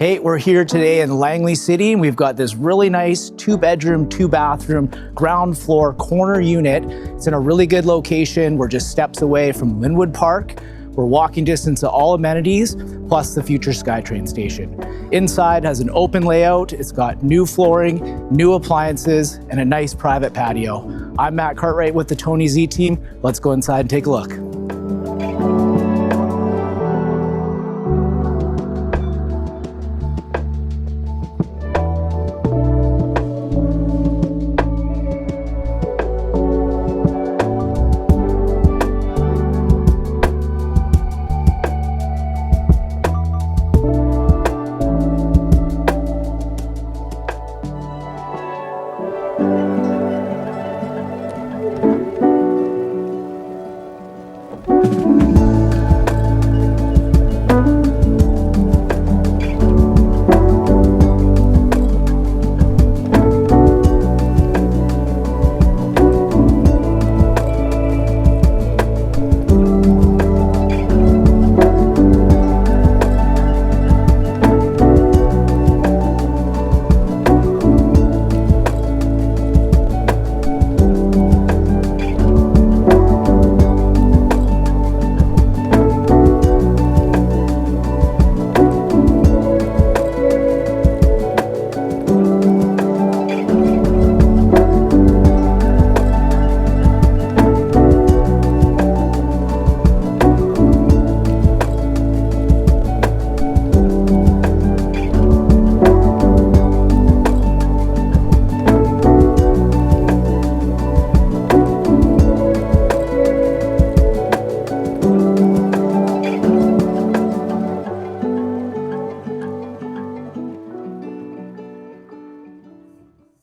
Hey, we're here today in Langley City, and we've got this really nice 2-bedroom, 2-bathroom, ground floor corner unit. It's in a really good location. We're just steps away from Linwood Park. We're walking distance to all amenities, plus the future SkyTrain station. Inside has an open layout. It's got new flooring, new appliances, and a nice private patio. I'm Matt Cartwright with the Tony Z team. Let's go inside and take a look.